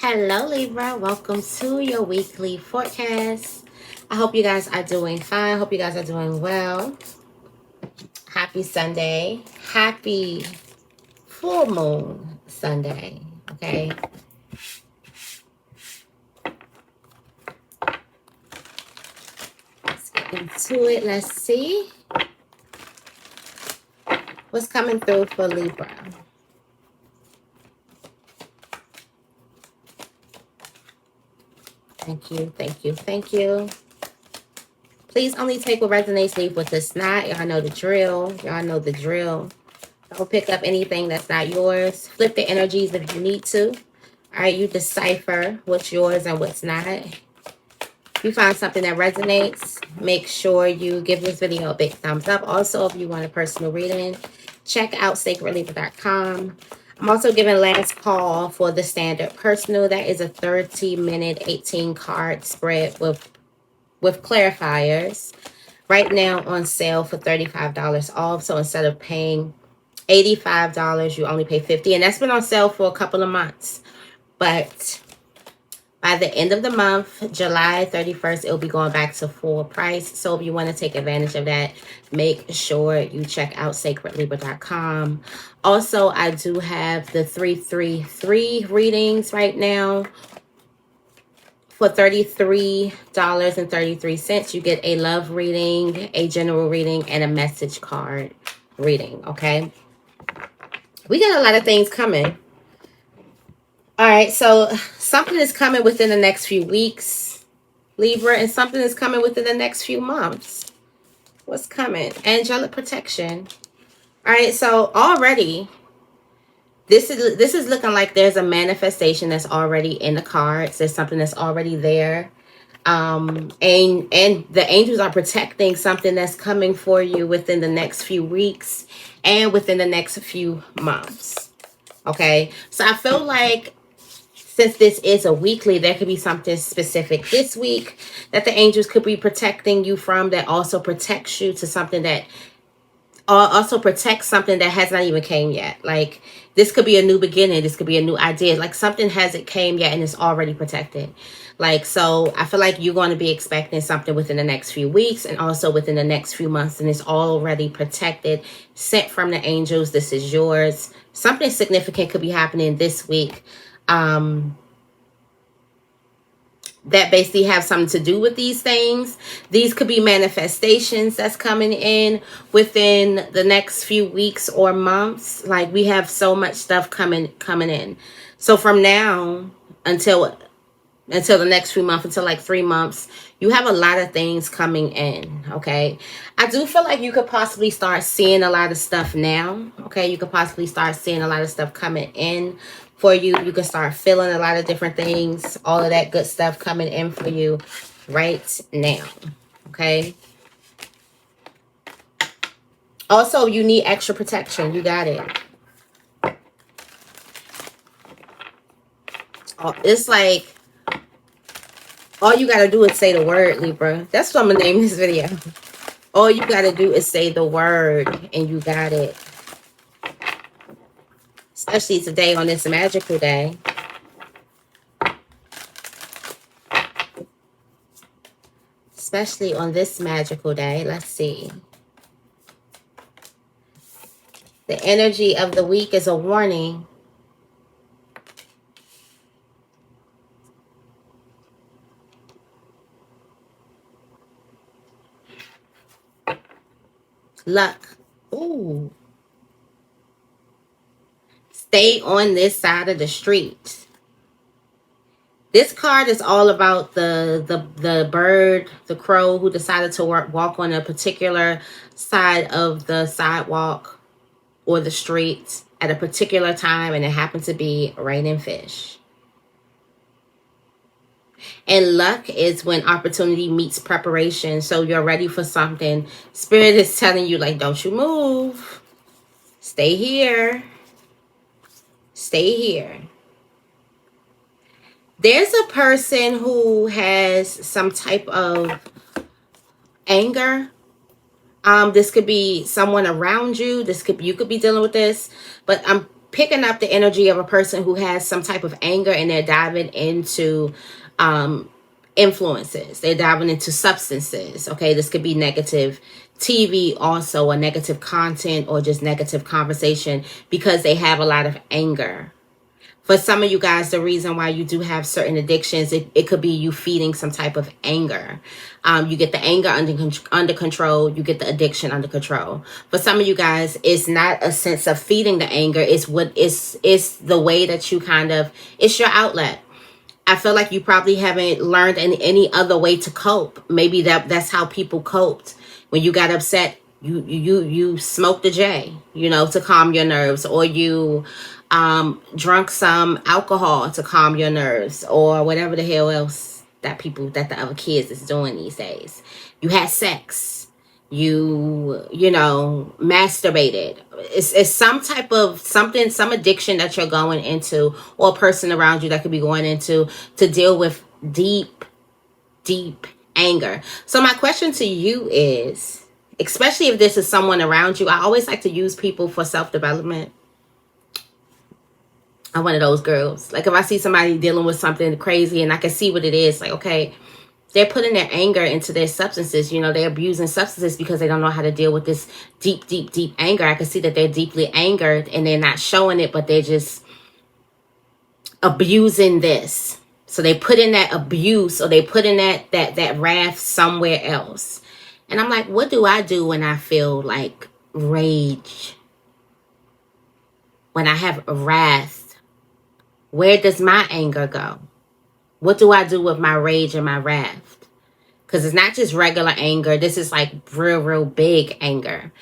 Hello Libra, welcome to your weekly forecast. I hope you guys are doing fine. Hope you guys are doing well. Happy Sunday. Happy full moon Sunday. Okay. Let's get into it. Let's see what's coming through for Libra. Thank you, thank you, thank you. Please only take what resonates, leave what does not. Y'all know the drill. Y'all know the drill. Don't pick up anything that's not yours. Flip the energies if you need to. All right, you decipher what's yours and what's not. If you find something that resonates, make sure you give this video a big thumbs up. Also, if you want a personal reading, check out sacredlibra.com. I'm also giving last call for the standard personal. That is a 30-minute, 18-card spread with clarifiers. Right now on sale for $35 off. So instead of paying $85, you only pay $50. And that's been on sale for a couple of months. But by the end of the month, July 31st, it'll be going back to full price. So if you want to take advantage of that, make sure you check out sacredlibra.com. Also, I do have the 333 readings right now. For $33.33, you get a love reading, a general reading, and a message card reading, okay? We got a lot of things coming. All right, so something is coming within the next few weeks, Libra, and something is coming within the next few months. What's coming? Angelic protection. All right, so already, this is looking like there's a manifestation that's already in the cards. There's something that's already there. And the angels are protecting something that's coming for you within the next few weeks and within the next few months. Okay, so I feel like since this is a weekly, there could be something specific this week that the angels could be protecting you from, that also protects you to something that also protects something that has not even came yet. Like this could be a new beginning. This could be a new idea. Like something hasn't came yet and it's already protected. Like, so I feel like you're going to be expecting something within the next few weeks and also within the next few months. And it's already protected, sent from the angels. This is yours. Something significant could be happening this week. That basically have something to do with these things. These could be manifestations that's coming in within the next few weeks or months. Like we have so much stuff coming in. So from now until the next few months, until like 3 months, you have a lot of things coming in. Okay, I do feel like you could possibly start seeing a lot of stuff now. Okay, you could possibly start seeing a lot of stuff coming in for you. You can start feeling a lot of different things, all of that good stuff coming in for you right now. Okay, also you need extra protection. You got it. It's like all you got to do is say the word, Libra. That's what I'm going to name this video. All you got to do is say the word and you got it. Especially today on this magical day. Especially on this magical day. Let's see. The energy of the week is a warning. Luck. Ooh. Stay on this side of the street. This card is all about the bird, the crow, who decided to walk on a particular side of the sidewalk or the street at a particular time, and it happened to be raining fish. And luck is when opportunity meets preparation. So you're ready for something. Spirit is telling you, like, don't you move. Stay here. Stay here. There's a person who has some type of anger. This could be someone around you. You could be dealing with this. But picking up the energy of a person who has some type of anger, and they're diving into influences. They're diving into substances. Okay, this could be negative TV also, or negative content, or just negative conversation, because they have a lot of anger. For some of you guys, the reason why you do have certain addictions, it could be you feeding some type of anger. You get the anger under control. You get the addiction under control. For some of you guys, it's not a sense of feeding the anger. It's the way that you it's your outlet. I feel like you probably haven't learned any other way to cope. Maybe that's how people coped. When you got upset, you smoked a J, to calm your nerves, or you drunk some alcohol to calm your nerves, or whatever the hell else that the other kids is doing these days. You had sex, masturbated. It's some type of something, some addiction that you're going into, or a person around you that could be going into, to deal with deep anger. So my question to you is, especially if this is someone around you, I always like to use people for self-development. I'm one of those girls. Like, if I see somebody dealing with something crazy and I can see what it is, like, okay, they're putting their anger into their substances. They're abusing substances because they don't know how to deal with this deep anger. I can see that they're deeply angered and they're not showing it, but they're just abusing this. So they put in that abuse, or they put in that wrath somewhere else. And I'm like, what do I do when I feel like rage? When I have wrath? Where does my anger go? What do I do with my rage and my wrath? Because it's not just regular anger. This is like real big anger.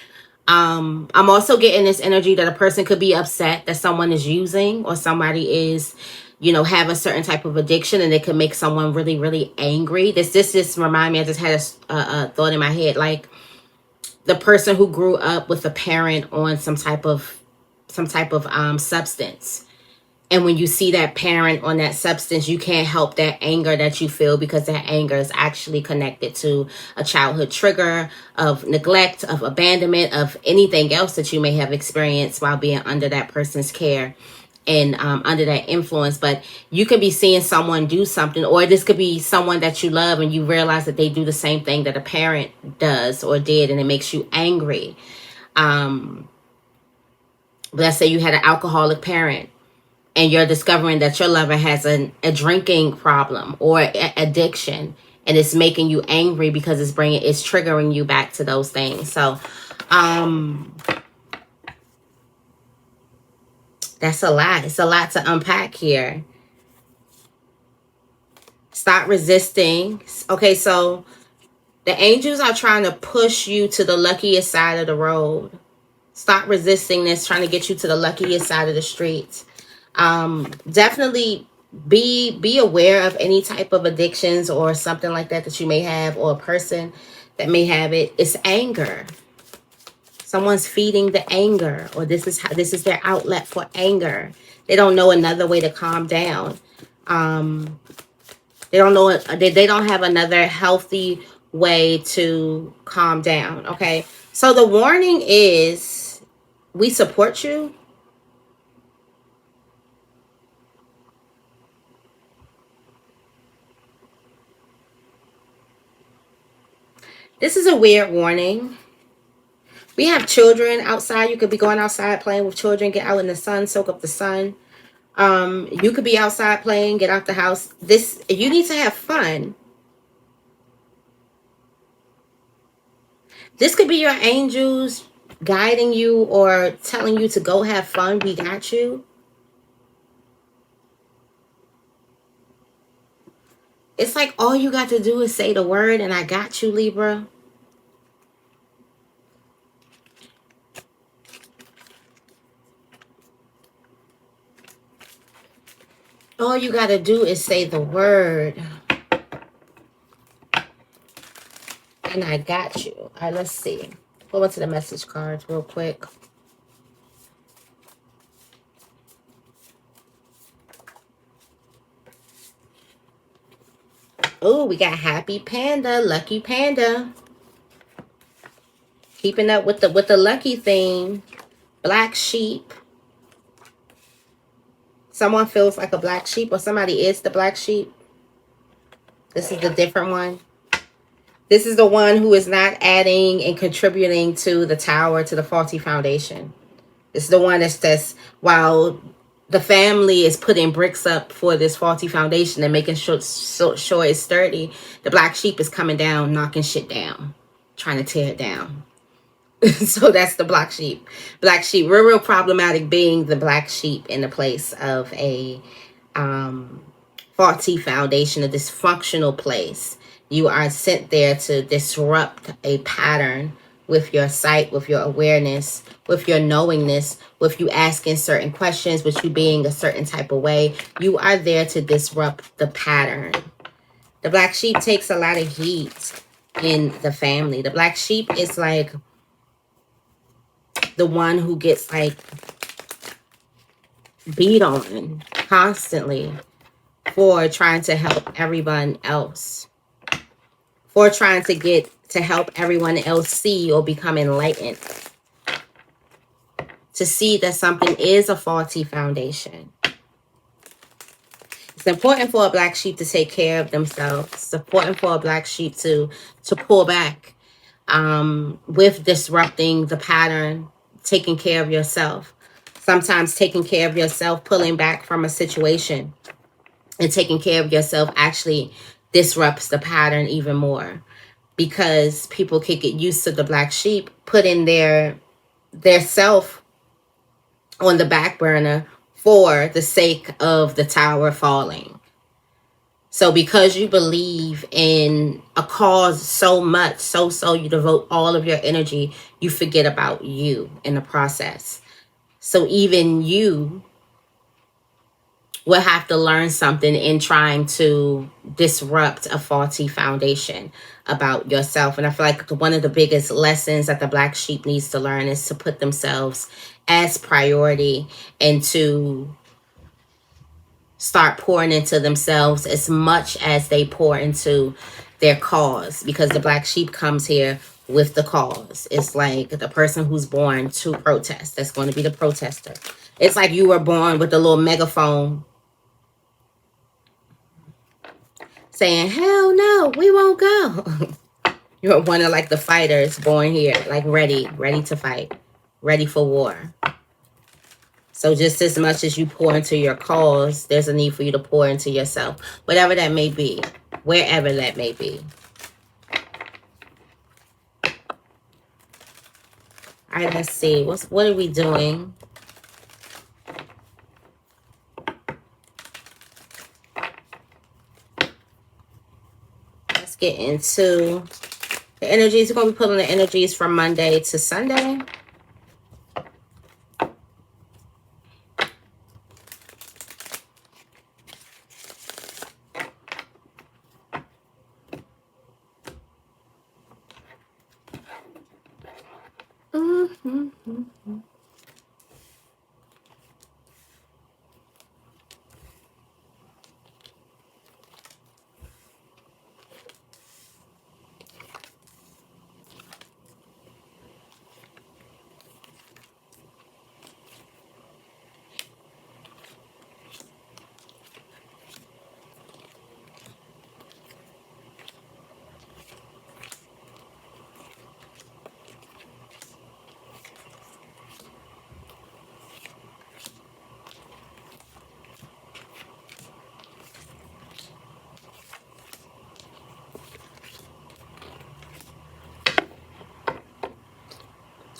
I'm also getting this energy that a person could be upset that someone is using, or somebody is, have a certain type of addiction, and it could make someone really angry. This just remind me, I just had a thought in my head, like the person who grew up with a parent on some type of substance. And when you see that parent on that substance, you can't help that anger that you feel, because that anger is actually connected to a childhood trigger of neglect, of abandonment, of anything else that you may have experienced while being under that person's care and under that influence. But you could be seeing someone do something, or this could be someone that you love and you realize that they do the same thing that a parent does or did, and it makes you angry. Let's say you had an alcoholic parent, and you're discovering that your lover has a drinking problem or addiction, and it's making you angry because it's triggering you back to those things. So that's a lot. It's a lot to unpack here. Stop resisting. Okay, so the angels are trying to push you to the luckiest side of the road. Stop resisting this, trying to get you to the luckiest side of the street. Definitely be aware of any type of addictions or something like that you may have, or a person that may have it. It's anger. Someone's feeding the anger, or this is their outlet for anger. They don't know another way to calm down. They don't know, they don't have another healthy way to calm down. Okay, so the warning is, we support you. This is a weird warning. We have children outside. You could be going outside playing with children. Get out in the sun, soak up the sun. You could be outside playing, get out the house. You need to have fun. This could be your angels guiding you or telling you to go have fun. We got you. It's like all you got to do is say the word and I got you, Libra. All you got to do is say the word. And I got you. All right, let's see. Go into the message cards real quick. Oh, we got Happy Panda, Lucky Panda. Keeping up with the lucky theme. Black Sheep. Someone feels like a black sheep, or somebody is the black sheep. This is the different one. This is the one who is not adding and contributing to the tower, to the faulty foundation. It's the one that's while the family is putting bricks up for this faulty foundation and making sure it's sturdy, the black sheep is coming down, knocking shit down, trying to tear it down. So that's the black sheep. Black sheep, real problematic being the black sheep in the place of a faulty foundation, a dysfunctional place. You are sent there to disrupt a pattern with your sight, with your awareness, with your knowingness, with you asking certain questions, with you being a certain type of way. You are there to disrupt the pattern. The black sheep takes a lot of heat in the family. The black sheep is like the one who gets like beat on constantly for trying to help everyone else, for trying to help everyone else see or become enlightened, to see that something is a faulty foundation. It's important for a black sheep to take care of themselves. It's important for a black sheep to pull back with disrupting the pattern, taking care of yourself. Sometimes taking care of yourself, pulling back from a situation and taking care of yourself actually disrupts the pattern even more, because people can get used to the black sheep putting their self on the back burner for the sake of the tower falling. So because you believe in a cause so much, so you devote all of your energy, you forget about you in the process. So even you will have to learn something in trying to disrupt a faulty foundation about yourself. And I feel like one of the biggest lessons that the black sheep needs to learn is to put themselves as priority and to start pouring into themselves as much as they pour into their cause, because the black sheep comes here with the cause. It's like the person who's born to protest. That's going to be the protester. It's like you were born with a little megaphone saying, hell no, we won't go. You're one of like the fighters born here, like ready to fight, ready for war. So just as much as you pour into your cause, there's a need for you to pour into yourself, whatever that may be, wherever that may be. All right, let's see. What are we doing? Let's get into the energies. We're going to be pulling the energies from Monday to Sunday.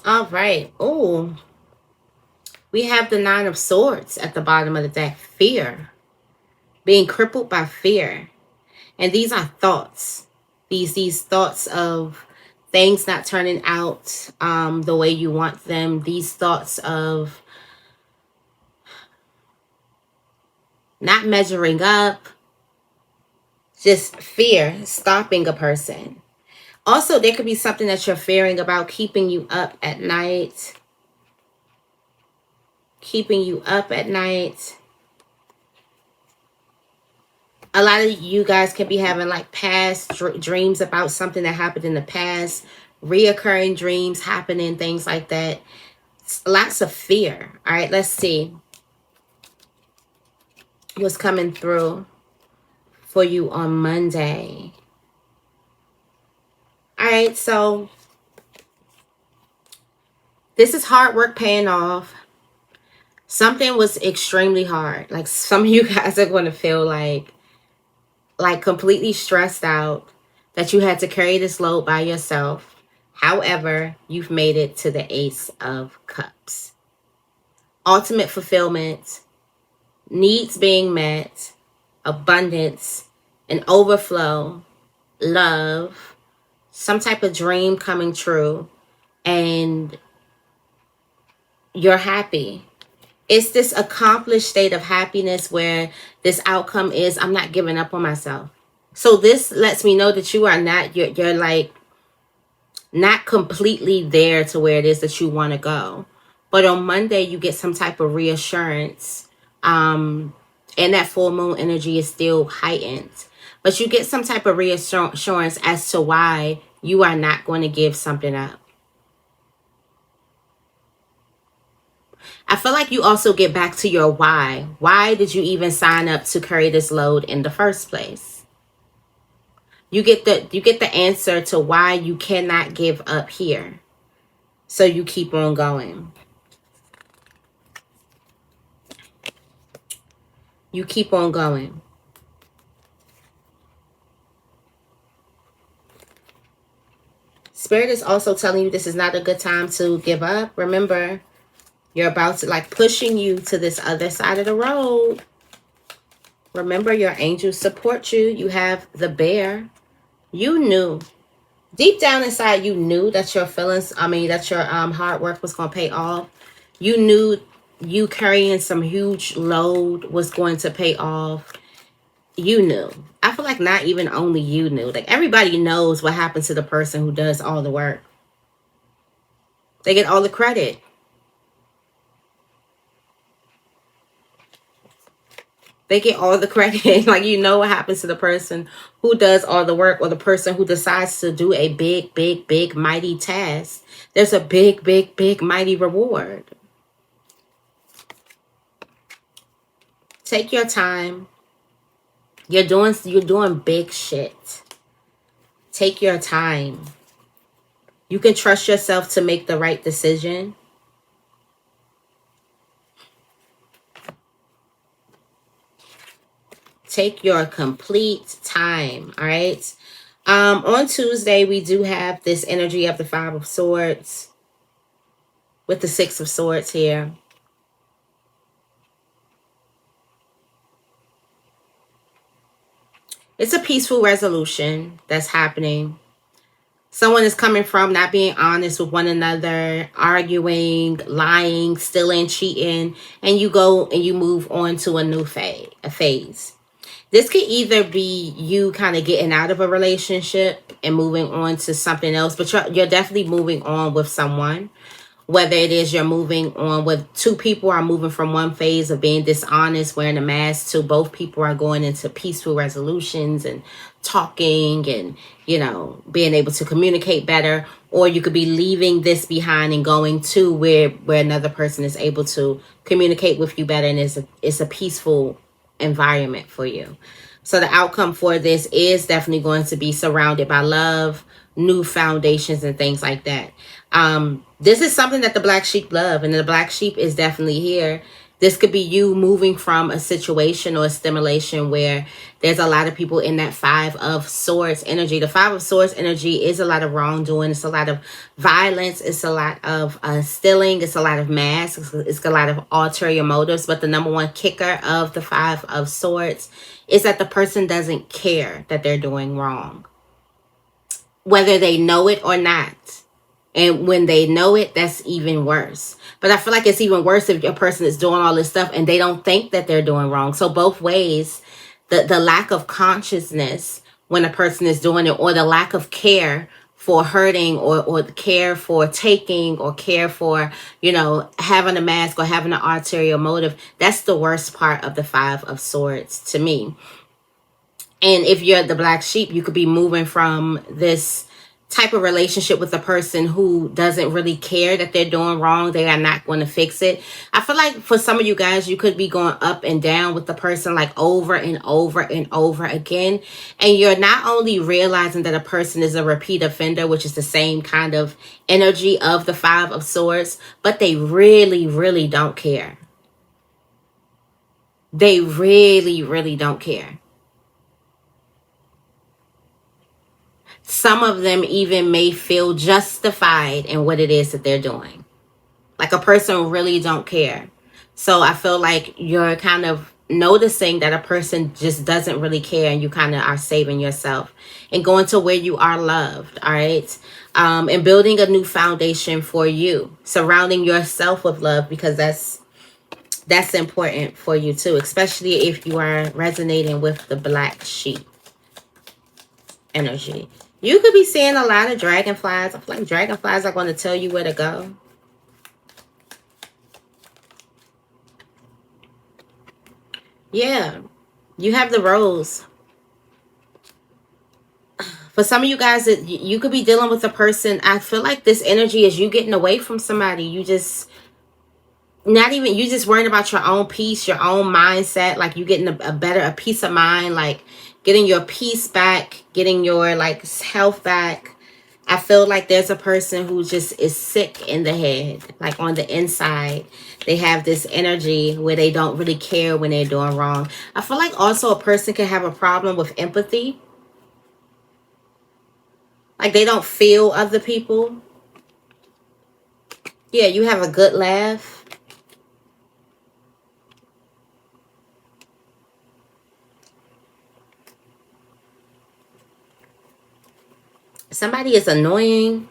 All right. Oh, we have the Nine of Swords at the bottom of the deck. Fear. Being crippled by fear. And these are thoughts. These thoughts of things not turning out the way you want them. These thoughts of not measuring up. Just fear stopping a person. Also, there could be something that you're fearing about keeping you up at night. Keeping you up at night. A lot of you guys could be having like past dreams about something that happened in the past. Reoccurring dreams happening, things like that. Lots of fear. All right, let's see. what's coming through for you on Monday. All right, so this is hard work paying off. Something was extremely hard. Like, some of you guys are going to feel like completely stressed out that you had to carry this load by yourself. However, you've made it to the Ace of Cups. Ultimate fulfillment, needs being met, abundance, an overflow, love, some type of dream coming true, and you're happy. It's this accomplished state of happiness where this outcome is, I'm not giving up on myself. So this lets me know that you are not, you're like not completely there to where it is that you want to go. But on Monday, you get some type of reassurance. And that full moon energy is still heightened. But you get some type of reassurance as to why you are not going to give something up. I feel like you also get back to your why. Why did you even sign up to carry this load in the first place? You get the answer to why you cannot give up here. So you keep on going. You keep on going. Spirit is also telling you this is not a good time to give up. Remember, you're about to, like, pushing you to this other side of the road. Remember, your angels support you. You have the bear. You knew. Deep down inside, you knew that your feelings, that your hard work was going to pay off. You knew you carrying some huge load was going to pay off. You knew. I feel like not even only you knew. Like, everybody knows what happens to the person who does all the work. They get all the credit. They get all the credit. Like, you know what happens to the person who does all the work, or the person who decides to do a big, big, big, mighty task. There's a big, big, big, mighty reward. Take your time. You're doing big shit. Take your time. You can trust yourself to make the right decision. Take your complete time, all right? On Tuesday, we do have this energy of the Five of Swords with the Six of Swords here. It's a peaceful resolution that's happening. Someone is coming from not being honest with one another, arguing, lying, stealing, cheating, and you go and you move on to a new phase. This could either be you kind of getting out of a relationship and moving on to something else, but you're definitely moving on with someone. Whether it is you're moving on with two people are moving from one phase of being dishonest, wearing a mask, to both people are going into peaceful resolutions and talking and, being able to communicate better. Or you could be leaving this behind and going to where another person is able to communicate with you better, and it's a peaceful environment for you. So the outcome for this is definitely going to be surrounded by love, new foundations, and things like that. This is something that the Black Sheep love, and the Black Sheep is definitely here. This could be you moving from a situation or a stimulation where there's a lot of people in that Five of Swords energy. The Five of Swords energy is a lot of wrongdoing. It's a lot of violence. It's a lot of stealing. It's a lot of masks. It's a lot of ulterior motives. But the number one kicker of the Five of Swords is that the person doesn't care that they're doing wrong, whether they know it or not. And when they know it, that's even worse. But I feel like it's even worse if a person is doing all this stuff and they don't think that they're doing wrong. So both ways, the lack of consciousness when a person is doing it, or the lack of care for hurting, or care for taking, or care for, having a mask or having an ulterior motive, that's the worst part of the Five of Swords to me. And if you're the Black Sheep, you could be moving from this type of relationship with a person who doesn't really care that they're doing wrong. They are not going to fix it. I feel like for some of you guys, you could be going up and down with the person like over and over and over again. And you're not only realizing that a person is a repeat offender, which is the same kind of energy of the Five of Swords, but they really, really don't care. They really, really don't care. Some of them even may feel justified in what it is that they're doing. Like a person really don't care. So I feel like you're kind of noticing that a person just doesn't really care, and you kind of are saving yourself and going to where you are loved. All right. And building a new foundation for you, surrounding yourself with love, because that's important for you too, especially if you are resonating with the black sheep energy. You could be seeing a lot of dragonflies. I feel like dragonflies are going to tell you where to go. Yeah, you have the rose. For some of you guys, you could be dealing with a person. I feel like this energy is you getting away from somebody. You just worrying about your own peace, your own mindset. Like you getting a peace of mind, like getting your peace back, getting your like health back. I feel like there's a person who just is sick in the head, like on the inside. They have this energy where they don't really care when they're doing wrong. I feel like also a person can have a problem with empathy. Like they don't feel other people. Yeah, you have a good laugh. Somebody is annoying.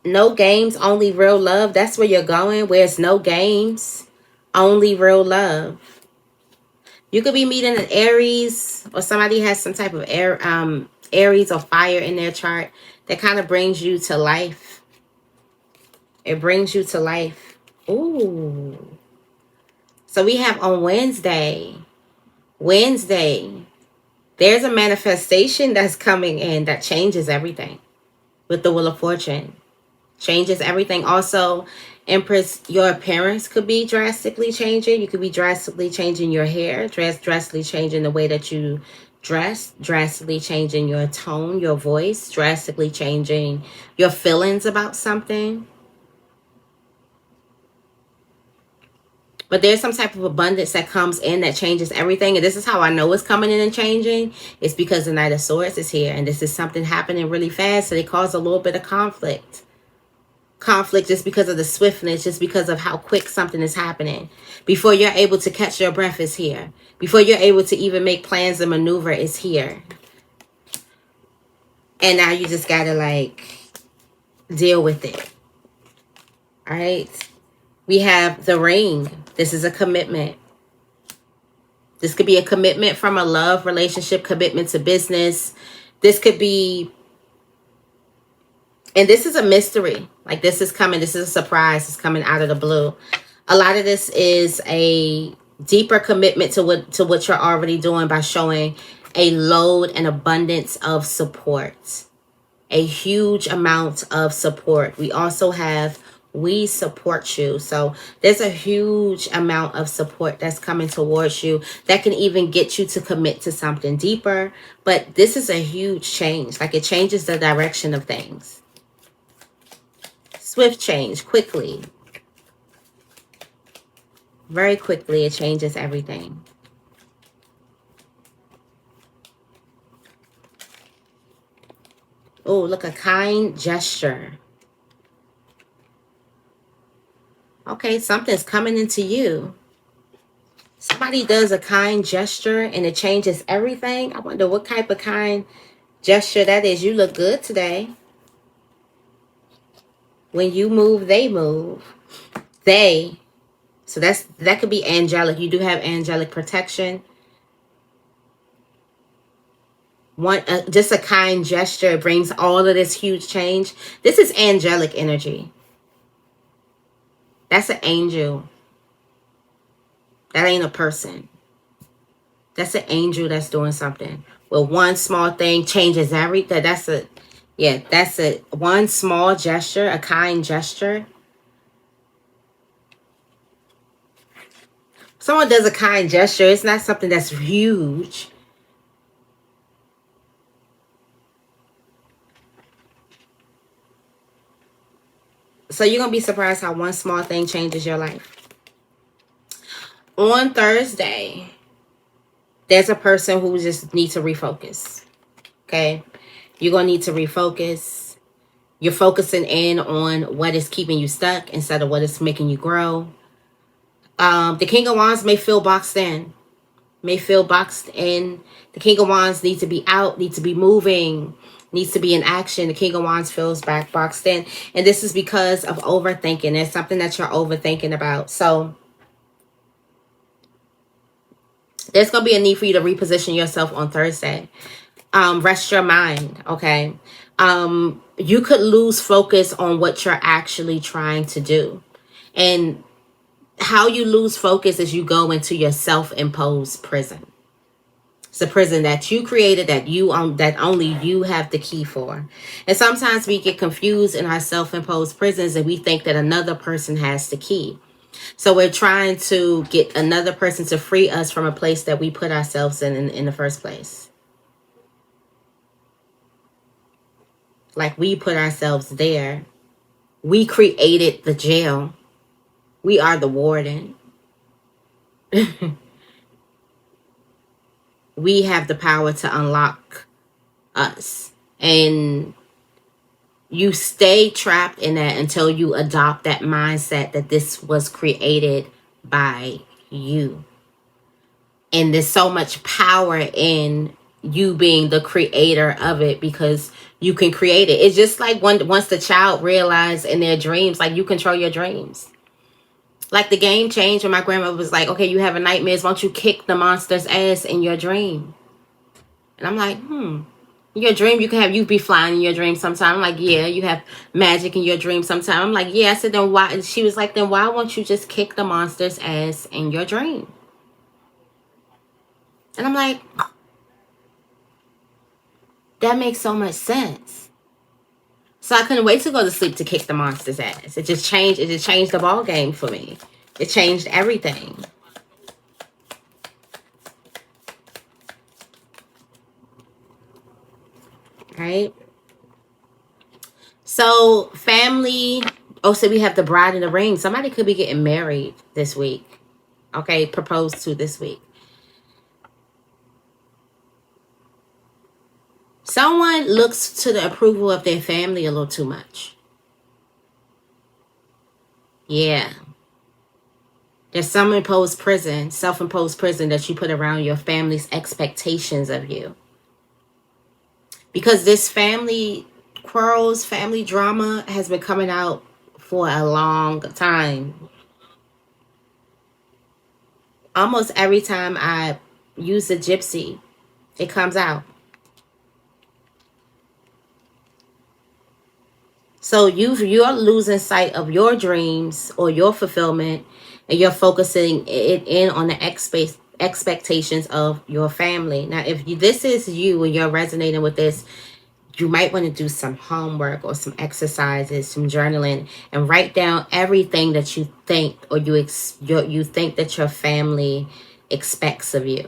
No games, only real love. That's where you're going. Where it's no games, only real love. You could be meeting an Aries, or somebody has some type of Aries or fire in their chart that kind of brings you to life. It brings you to life. Ooh. So we have on Wednesday, there's a manifestation that's coming in that changes everything with the Wheel of Fortune. Changes everything. Also, Empress, your appearance could be drastically changing. You could be drastically changing your hair, drastically changing the way that you dress, drastically changing your tone, your voice, drastically changing your feelings about something. But there's some type of abundance that comes in that changes everything. And this is how I know it's coming in and changing. It's because the Knight of Swords is here. And this is something happening really fast. So they cause a little bit of conflict. Conflict just because of the swiftness, just because of how quick something is happening. Before you're able to catch your breath is here. Before you're able to even make plans and maneuver is here. And now you just gotta like deal with it. All right. We have the Ring. This is a commitment. This could be a commitment from a love relationship, commitment to business. This could be, and this is a mystery. Like this is coming. This is a surprise. It's coming out of the blue. A lot of this is a deeper commitment to what you're already doing by showing a load and abundance of support. A huge amount of support. We also have we support you. So there's a huge amount of support that's coming towards you that can even get you to commit to something deeper. But this is a huge change. Like it changes the direction of things. Swift change, quickly. Very quickly, it changes everything. Oh, look, a kind gesture. Okay, something's coming into you. Somebody does a kind gesture and it changes everything. I wonder what type of kind gesture that is. You look good today. When you move, they move. They. So that could be angelic. You do have angelic protection. Just a kind gesture brings all of this huge change. This is angelic energy. That's an angel. That ain't a person. That's an angel that's doing something. Well, one small thing changes everything. That's a, yeah, that's a one small gesture, a kind gesture. Someone does a kind gesture. It's not something that's huge. So you're going to be surprised how one small thing changes your life. On Thursday, there's a person who just needs to refocus. Okay? You're going to need to refocus. You're focusing in on what is keeping you stuck instead of what is making you grow. The King of Wands may feel boxed in. The King of Wands needs to be out, needs to be moving, needs to be in action. The King of Wands feels boxed in. And this is because of overthinking. It's something that you're overthinking about. So there's going to be a need for you to reposition yourself on Thursday. Rest your mind, okay? You could lose focus on what you're actually trying to do. And how you lose focus is you go into your self-imposed prison. It's a prison that you created, that only you have the key for. And sometimes we get confused in our self-imposed prisons and we think that another person has the key. So we're trying to get another person to free us from a place that we put ourselves in the first place. Like we put ourselves there. We created the jail. We are the warden. We have the power to unlock us. And you stay trapped in that until you adopt that mindset that this was created by you. And there's so much power in you being the creator of it because you can create it. It's just like once the child realized in their dreams, like you control your dreams. Like the game changed when my grandmother was like, okay, you have a nightmares. Why don't you kick the monster's ass in your dream? And I'm like, your dream, you be flying in your dream sometime. I'm like, yeah, you have magic in your dream sometime. I'm like, yeah. I said, then why? She was like, then why won't you just kick the monster's ass in your dream? And I'm like, that makes so much sense. So I couldn't wait to go to sleep to kick the monster's ass. It just changed the ball game for me. It changed everything. Right? So family, so we have the bride and the ring. Somebody could be getting married this week. Okay, proposed to this week. Someone looks to the approval of their family a little too much. Yeah. There's some self-imposed prison that you put around your family's expectations of you. Because this family quarrels, family drama has been coming out for a long time. Almost every time I use the gypsy, it comes out. So you're losing sight of your dreams or your fulfillment, and you're focusing it in on the expectations of your family. Now, if this is you and you're resonating with this, you might want to do some homework or some exercises, some journaling, and write down everything that you think or you think that your family expects of you.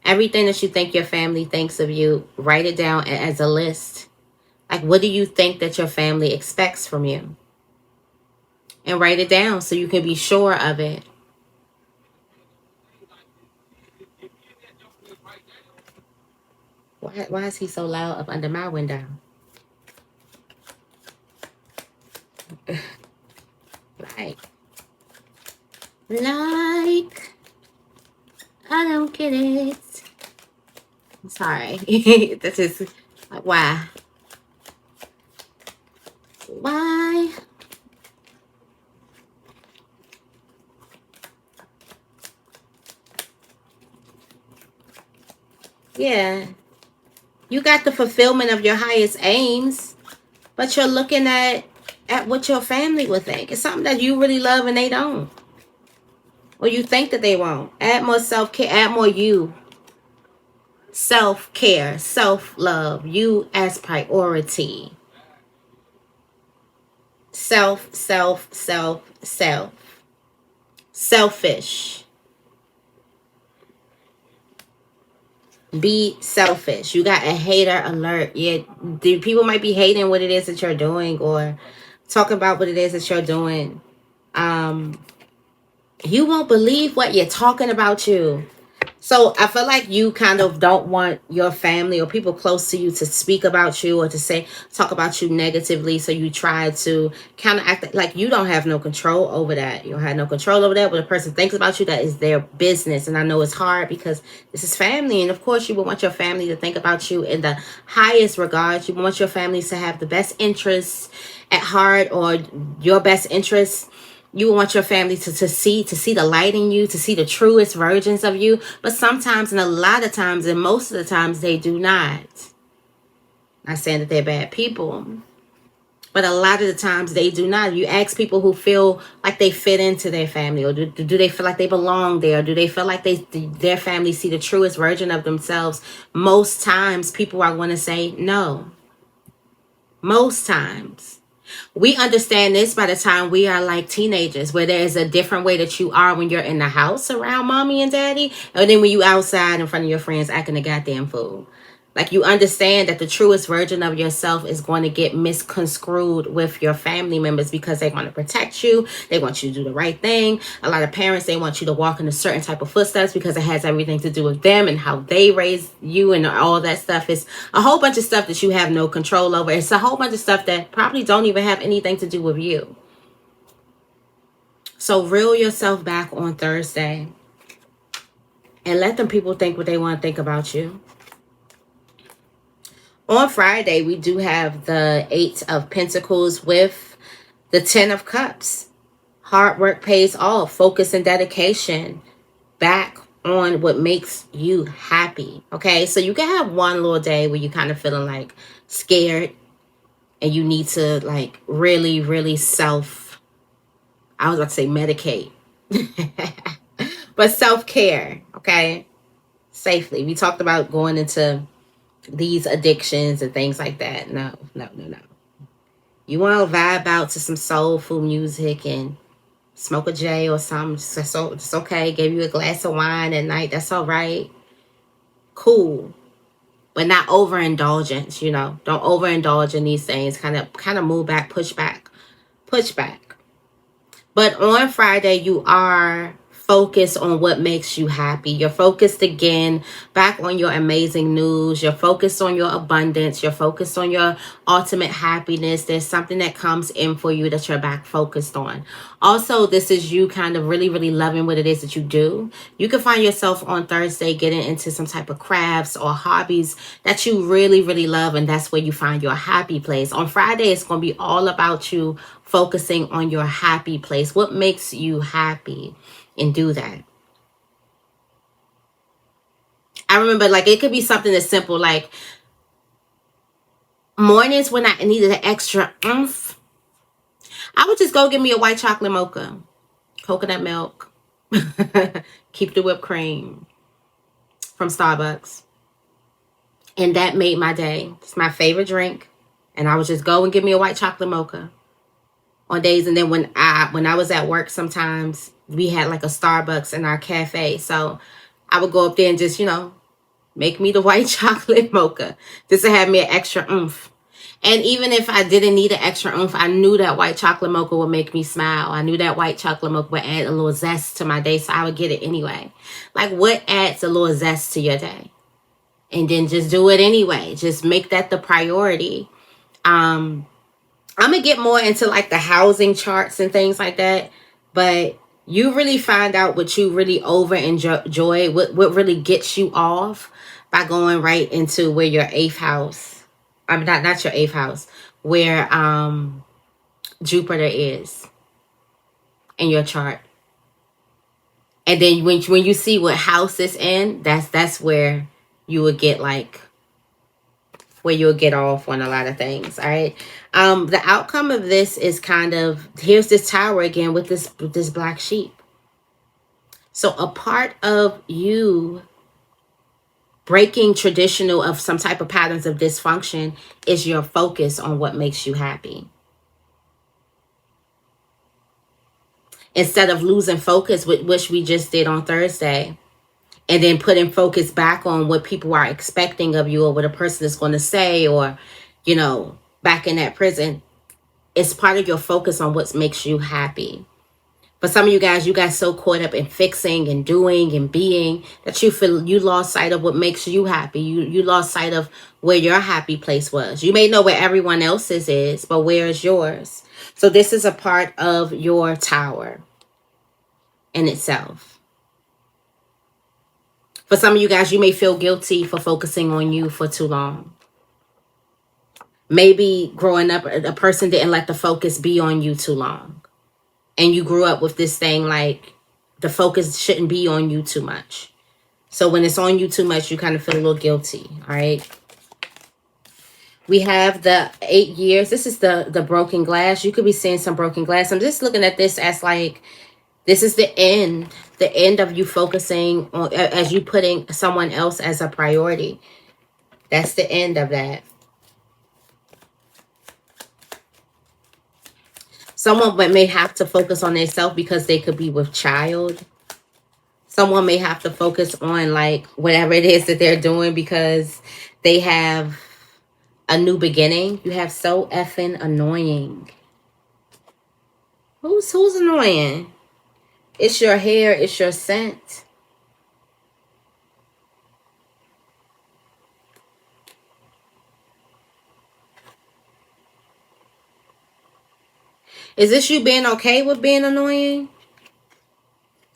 Everything that you think your family thinks of you, write it down as a list. Like, what do you think that your family expects from you? And write it down so you can be sure of it. Why is he so loud up under my window? Like, I don't get it. I'm sorry. This is like, why? Why? Yeah. You got the fulfillment of your highest aims, but you're looking at what your family would think. It's something that you really love and they don't. Or you think that they won't. Add more self-care. Add more you. Self-care. Self-love. You as priority. Self, self, self, self. Selfish. Be selfish. You got a hater alert. Yeah, people might be hating what it is that you're doing or talk about what it is that you're doing. You won't believe what you're talking about you. So I feel like you kind of don't want your family or people close to you to speak about you or to talk about you negatively. So you try to counteract like you don't have no control over that. You don't have no control over that. What a person thinks about you, that is their business. And I know it's hard because this is family. And of course you would want your family to think about you in the highest regards. You want your families to have the best interests at heart or your best interests. You want your family to see the light in you, to see the truest versions of you. But sometimes, and a lot of times, and most of the times, they do not. Not saying that they're bad people, but a lot of the times they do not. You ask people who feel like they fit into their family, or do they feel like they belong there? Or do they feel like their family see the truest version of themselves? Most times, people are going to say no. Most times. We understand this by the time we are like teenagers, where there is a different way that you are when you're in the house around mommy and daddy, and then when you outside in front of your friends acting a goddamn fool. Like you understand that the truest version of yourself is going to get misconstrued with your family members because they want to protect you. They want you to do the right thing. A lot of parents, they want you to walk in a certain type of footsteps because it has everything to do with them and how they raise you and all that stuff. It's a whole bunch of stuff that you have no control over. It's a whole bunch of stuff that probably don't even have anything to do with you. So reel yourself back on Thursday and let them people think what they want to think about you. On Friday, we do have the 8 of Pentacles with the 10 of Cups. Hard work pays off. Focus and dedication back on what makes you happy. Okay, so you can have one little day where you're kind of feeling like scared and you need to like really, really I was about to say medicate. But self-care, okay? Safely. We talked about going into these addictions and things like that. No. You want to vibe out to some soulful music and smoke a J or something. So it's okay. Give you a glass of wine at night. That's all right. Cool. But not overindulgence, you know. Don't overindulge in these things. Kind of move back, push back. But on Friday, you are focused on what makes you happy. You're focused again back on your amazing news. You're focused on your abundance. You're focused on your ultimate happiness. There's something that comes in for you that you're back focused on. Also, this is you kind of really, really loving what it is that you do. You can find yourself on Thursday getting into some type of crafts or hobbies that you really, really love. And that's where you find your happy place. On Friday, it's going to be all about you focusing on your happy place. What makes you happy? And do that. I remember like it could be something as simple like mornings when I needed an extra oomph. I would just go get me a white chocolate mocha, coconut milk, keep the whipped cream from Starbucks. And that made my day. It's my favorite drink. And I would just go and get me a white chocolate mocha on days. And then when I was at work, sometimes we had like a Starbucks in our cafe. So I would go up there and just, you know, make me the white chocolate mocha just to have me an extra oomph. And even if I didn't need an extra oomph, I knew that white chocolate mocha would make me smile. I knew that white chocolate mocha would add a little zest to my day. So I would get it anyway. Like what adds a little zest to your day? And then just do it anyway. Just make that the priority. I'm going to get more into like the housing charts and things like that. But you really find out what you really enjoy, what really gets you off by going right into where your 8th house, I'm not your 8th house, where Jupiter is in your chart. And then when you see what house it's in, that's where you would get like, where you'll get off on a lot of things. All right. The outcome of this is kind of, here's this tower again with this black sheep. So a part of you breaking traditional of some type of patterns of dysfunction is your focus on what makes you happy. Instead of losing focus, which we just did on Thursday, and then putting focus back on what people are expecting of you or what a person is going to say, or, back in that prison, it's part of your focus on what makes you happy. For some of you guys so caught up in fixing and doing and being that you feel you lost sight of what makes you happy. You lost sight of where your happy place was. You may know where everyone else's is, but where is yours? So this is a part of your tower in itself. For some of you guys, you may feel guilty for focusing on you for too long. Maybe growing up, a person didn't let the focus be on you too long. And you grew up with this thing like the focus shouldn't be on you too much. So when it's on you too much, you kind of feel a little guilty, all right? We have the 8 years. This is the broken glass. You could be seeing some broken glass. I'm just looking at this as like, this is the end of you focusing on, as you putting someone else as a priority. That's the end of that. Someone may have to focus on themselves because they could be with child. Someone may have to focus on like whatever it is that they're doing because they have a new beginning. You have so effing annoying. Who's annoying? It's your hair. It's your scent. Is this you being okay with being annoying?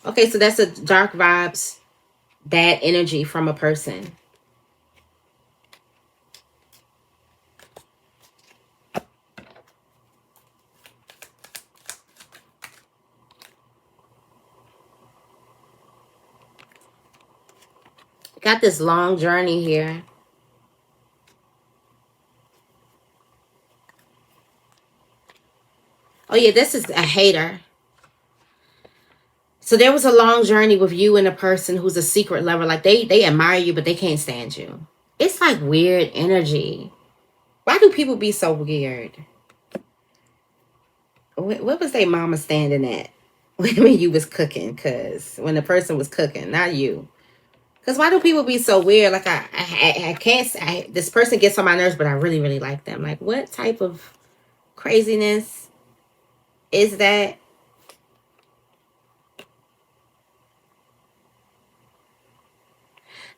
Okay, so that's a dark vibes, bad energy from a person. Got this long journey here. Oh yeah, this is a hater. So there was a long journey with you and a person who's a secret lover. Like they admire you, but they can't stand you. It's like weird energy. Why do people be so weird? What was their mama standing at when you was cooking? Because when the person was cooking, not you. Because why do people be so weird? Like I can't. This person gets on my nerves, but I really, really like them. Like what type of craziness is that?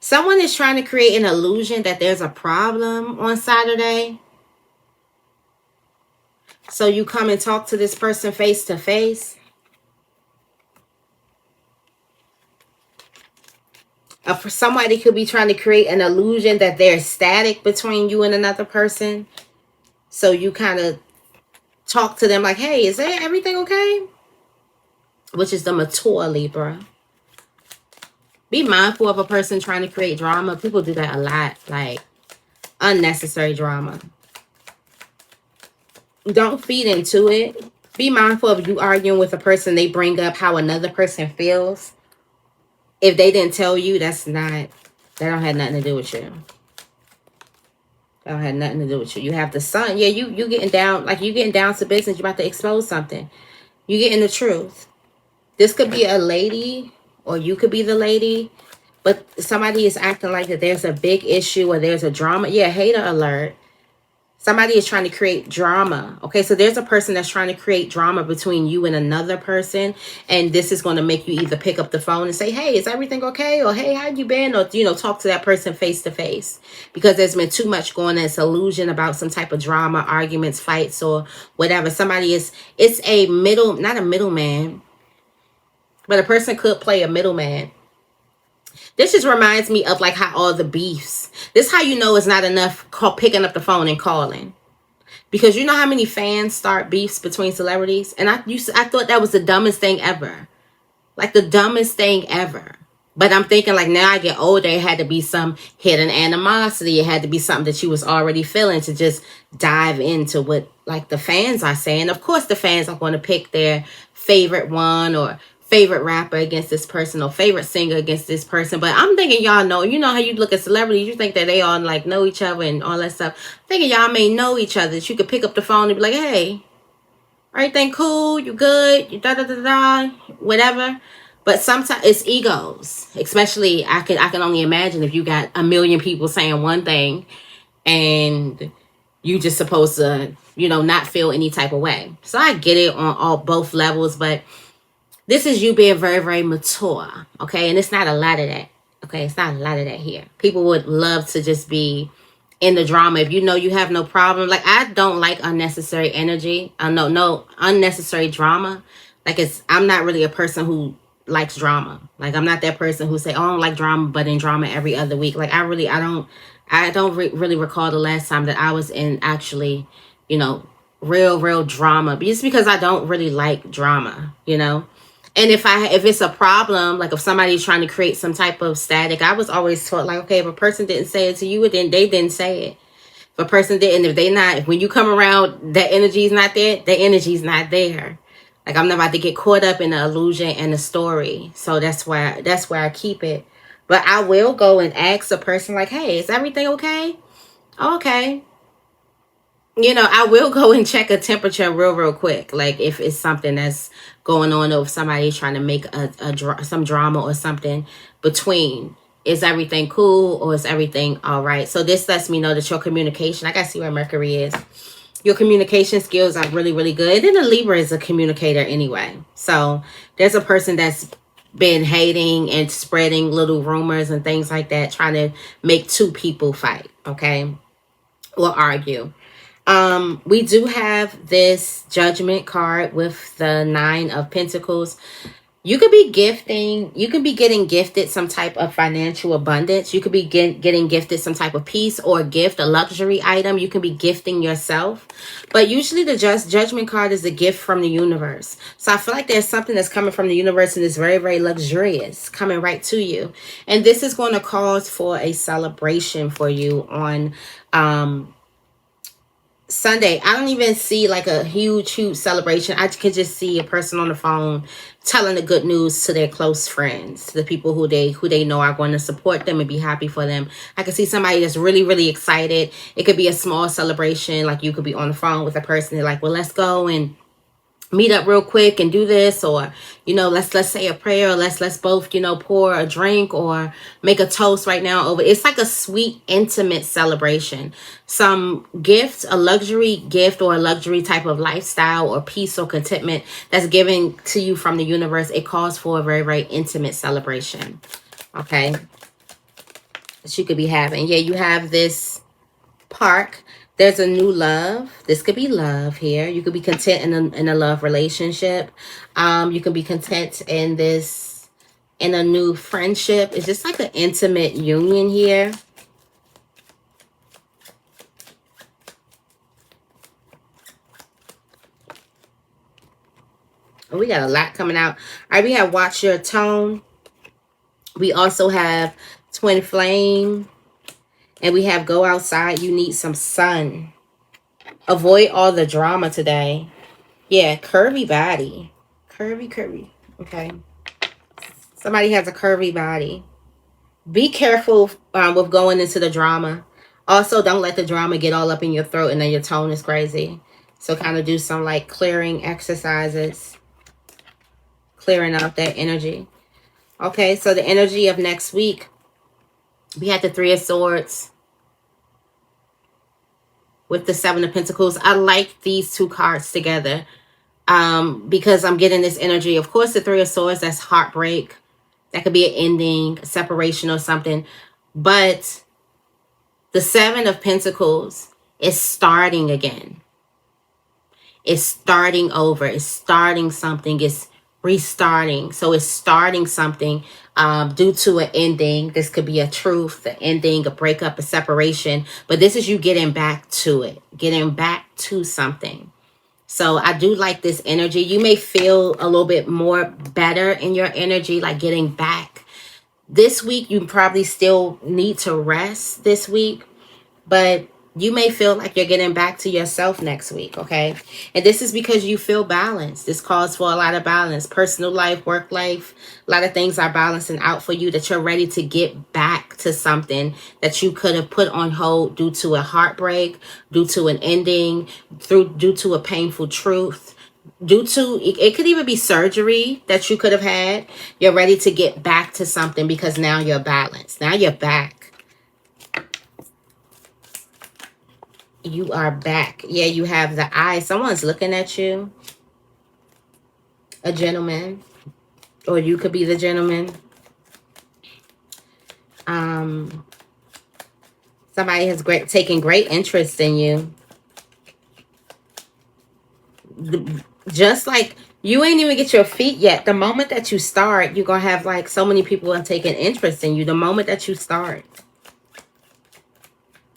Someone is trying to create an illusion that there's a problem on Saturday. So you come and talk to this person face to face. For somebody could be trying to create an illusion that there's static between you and another person. So you kind of talk to them like, hey, is everything okay? Which is the mature Libra. Be mindful of a person trying to create drama. People do that a lot, like unnecessary drama. Don't feed into it. Be mindful of you arguing with a person, they bring up how another person feels. If they didn't tell you, that don't have nothing to do with you. That don't have nothing to do with you. You have the sun. Yeah, you getting down, like you getting down to business. You're about to expose something. You getting the truth. This could be a lady, or you could be the lady, but somebody is acting like that there's a big issue or there's a drama. Yeah, hater alert. Somebody is trying to create drama. Okay, so there's a person that's trying to create drama between you and another person. And this is going to make you either pick up the phone and say, hey, is everything okay? Or, hey, how you been? Or, talk to that person face to face. Because there's been too much going on. It's illusion about some type of drama, arguments, fights, or whatever. It's a not a middleman, but a person could play a middleman. This just reminds me of like how all the beefs. This is how you know it's not enough picking up the phone and calling. Because you know how many fans start beefs between celebrities? And I thought that was the dumbest thing ever. Like the dumbest thing ever. But I'm thinking like now I get older, it had to be some hidden animosity. It had to be something that you was already feeling to just dive into what like the fans are saying. Of course the fans are going to pick their favorite one or favorite rapper against this person or favorite singer against this person. But I'm thinking y'all know, you know how you look at celebrities, you think that they all like know each other and all that stuff. I'm thinking y'all may know each other, that you could pick up the phone and be like, hey, everything cool, you good, you da da da da, whatever. But sometimes it's egos. Especially I can only imagine if you got a million people saying one thing and you just supposed to, you know, not feel any type of way. So I get it on all both levels, but this is you being very, very mature, okay? And it's not a lot of that, okay? It's not a lot of that here. People would love to just be in the drama. If you know you have no problem, like I don't like unnecessary energy. I know no unnecessary drama. Like I'm not really a person who likes drama. Like I'm not that person who say, oh, I don't like drama, but in drama every other week. Like I don't really recall the last time that I was in actually, you know, real drama. But just because I don't really like drama, you know. And if it's a problem, like if somebody's trying to create some type of static, I was always taught like, okay, if a person didn't say it to you, then they didn't say it. If a person didn't, if they not, when you come around, that energy's not there, the energy's not there. Like I'm not about to get caught up in the illusion and the story. So that's where I keep it. But I will go and ask a person like, hey, is everything okay? Okay. You know, I will go and check a temperature real quick. Like if it's something that's going on or if somebody's trying to make some drama or something between. Is everything cool or is everything all right? So this lets me know that your communication, I got to see where Mercury is. Your communication skills are really good. And then the Libra is a communicator anyway. So there's a person that's been hating and spreading little rumors and things like that, trying to make two people fight, okay? Or argue. We do have this Judgment card with the 9 of Pentacles. You could be getting gifted some type of financial abundance. You could be getting gifted some type of peace or a gift, a luxury item. You can be gifting yourself. But usually the Judgment card is a gift from the universe. So I feel like there's something that's coming from the universe and it's very, very luxurious coming right to you. And this is going to cause for a celebration for you on Sunday. I don't even see like a huge celebration. I could just see a person on the phone telling the good news to their close friends, to the people who they know are going to support them and be happy for them. I could see somebody that's really excited. It could be a small celebration. Like you could be on the phone with a person. They're like, well, let's go and meet up real quick and do this, or you know, let's say a prayer, or let's both, you know, pour a drink or make a toast right now over. It's like a sweet, intimate celebration. Some gift, a luxury gift or a luxury type of lifestyle or peace or contentment that's given to you from the universe. It calls for a very intimate celebration. Okay, that you could be having. Yeah, you have this park. There's a new love. This could be love here. You could be content in a love relationship. You can be content in a new friendship. It's just like an intimate union here. Oh, we got a lot coming out. All right, we have Watch Your Tone. We also have Twin Flame. And we have Go Outside. You need some sun. Avoid all the drama today. Yeah, curvy body. Curvy. Okay. Somebody has a curvy body. Be careful with going into the drama. Also, don't let the drama get all up in your throat and then your tone is crazy. So kind of do some like clearing exercises. Clearing out that energy. Okay, so the energy of next week. We had the 3 of Swords. With the 7 of Pentacles. I like these two cards together because I'm getting this energy. Of course, the 3 of Swords, that's heartbreak. That could be an ending, a separation or something. But the 7 of Pentacles is starting again. It's starting over. It's starting something. It's restarting. So it's starting something due to an ending. This could be a truth, an ending, a breakup, a separation. But this is you getting back to it. Getting back to something. So I do like this energy. You may feel a little bit more better in your energy, like getting back. This week, you probably still need to rest this week. But You may feel like you're getting back to yourself next week, okay? And this is because you feel balanced. This calls for a lot of balance. Personal life, work life, a lot of things are balancing out for you, that you're ready to get back to something that you could have put on hold due to a heartbreak, due to an ending, due to a painful truth, due to, it could even be surgery that you could have had. You're ready to get back to something because now you're balanced. Now you're back. You are back. Yeah, you have the eye. Someone's looking at you. A gentleman. Or you could be the gentleman. Somebody has taken great interest in you. Just like you ain't even get your feet yet. The moment that you start, you're going to have like so many people are taking interest in you. The moment that you start.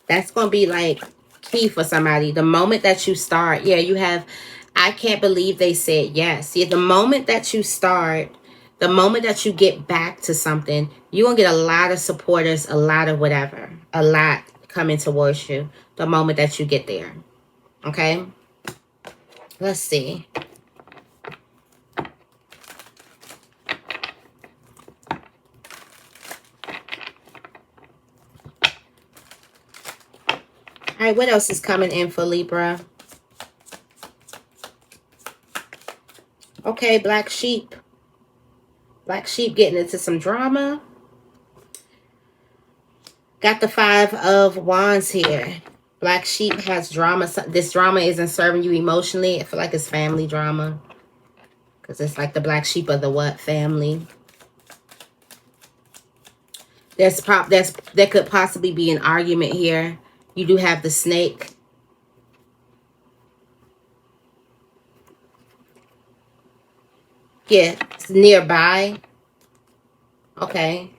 That's going to be like key for somebody. The moment that you start. Yeah, you have, I can't believe they said yes. Yeah, the moment that you start, the moment that you get back to something, you're going to get a lot of supporters, a lot of whatever. A lot coming towards you the moment that you get there. Okay? Let's see. All right, what else is coming in for Libra? Okay, black sheep. Black sheep getting into some drama. Got the 5 of Wands here. Black sheep has drama. This drama isn't serving you emotionally. I feel like it's family drama. Because it's like the black sheep of the what? Family. There could possibly be an argument here. You do have the snake. Yeah, it's nearby. Okay.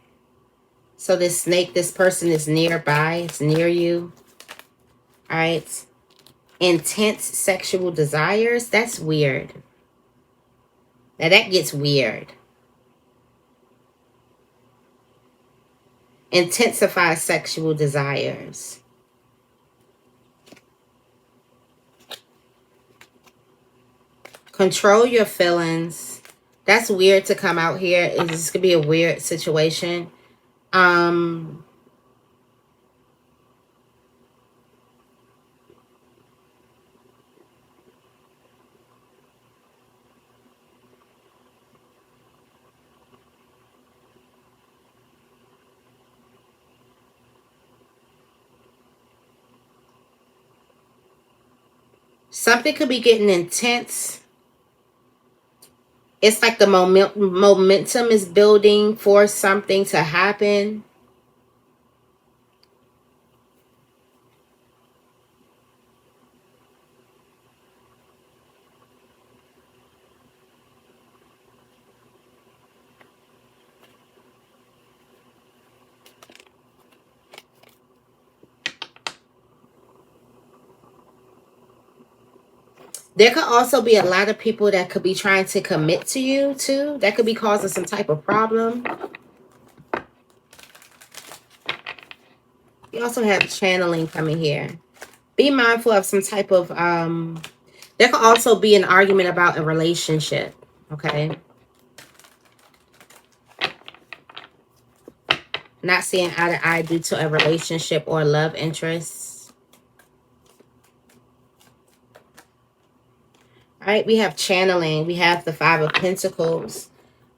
So this snake, this person is nearby. It's near you. All right. Intense sexual desires. That's weird. Now that gets weird. Intensify sexual desires. Control your feelings. That's weird to come out here. This could be a weird situation. Something could be getting intense. It's like the momentum is building for something to happen. There could also be a lot of people that could be trying to commit to you too. That could be causing some type of problem. You also have channeling coming here. Be mindful of some type of, there could also be an argument about a relationship, okay? Not seeing eye to eye due to a relationship or love interest. All right, we have channeling. We have the 5 of Pentacles.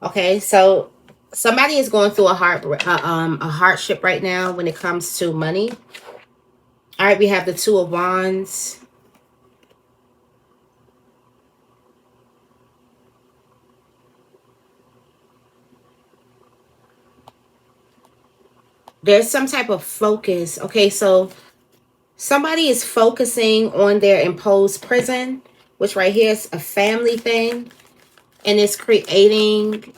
Okay, so somebody is going through a hardship right now when it comes to money. All right, we have the 2 of Wands. There's some type of focus. Okay, so somebody is focusing on their imposed prison, which right here is a family thing. And it's creating,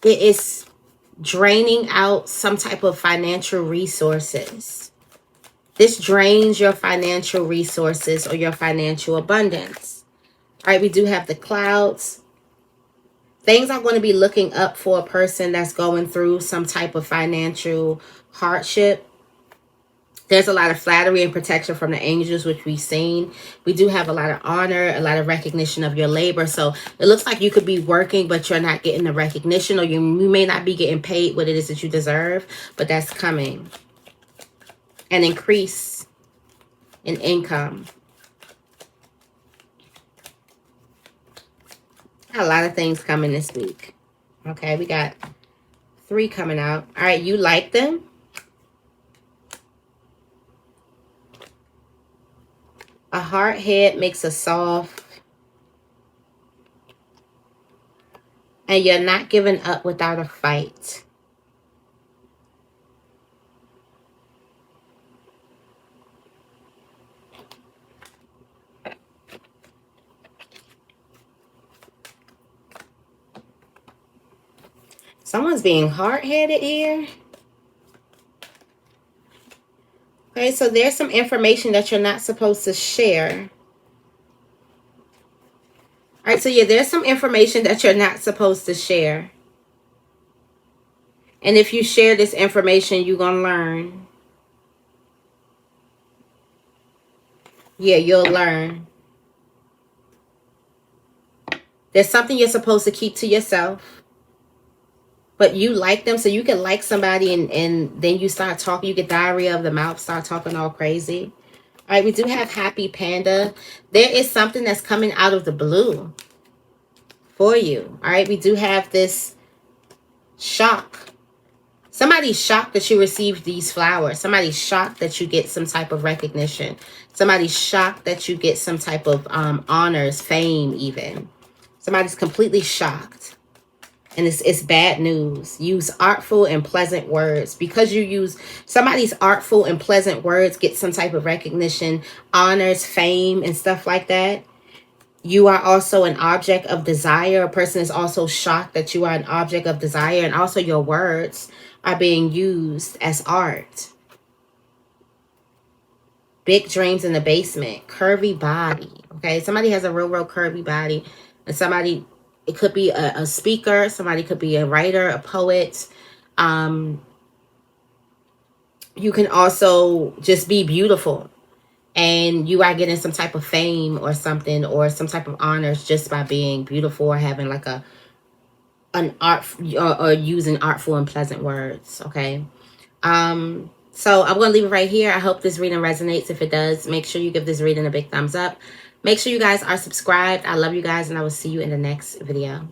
it is draining out some type of financial resources. This drains your financial resources or your financial abundance. All right, we do have the clouds. Things are going to be looking up for a person that's going through some type of financial hardship. There's a lot of flattery and protection from the angels, which we've seen. We do have a lot of honor, a lot of recognition of your labor. So it looks like you could be working, but you're not getting the recognition, or you may not be getting paid what it is that you deserve, but that's coming. An increase in income. A lot of things coming this week. Okay, we got 3 coming out. All right, you like them. A hard head makes a soft. And you're not giving up without a fight. Someone's being hard-headed here. Okay, so there's some information that you're not supposed to share. All right, so yeah, there's some information that you're not supposed to share. And if you share this information, you're going to learn. Yeah, you'll learn. There's something you're supposed to keep to yourself. But you like them, so you can like somebody and then you start talking. You get diarrhea of the mouth, start talking all crazy. All right, we do have Happy Panda. There is something that's coming out of the blue for you. All right, we do have this shock. Somebody's shocked that you received these flowers. Somebody's shocked that you get some type of recognition. Somebody's shocked that you get some type of honors, fame even. Somebody's completely shocked. And it's bad news. Use artful and pleasant words. Because you use somebody's artful and pleasant words, get some type of recognition, honors, fame, and stuff like that. You are also an object of desire. A person is also shocked that you are an object of desire. And also your words are being used as art. Big dreams in the basement. Curvy body. Okay, somebody has a real curvy body. And somebody... It could be a speaker. Somebody could be a writer, a poet. You can also just be beautiful. And you are getting some type of fame or something, or some type of honors just by being beautiful, or having like an art, or using artful and pleasant words. Okay. So I'm going to leave it right here. I hope this reading resonates. If it does, make sure you give this reading a big thumbs up. Make sure you guys are subscribed. I love you guys, and I will see you in the next video.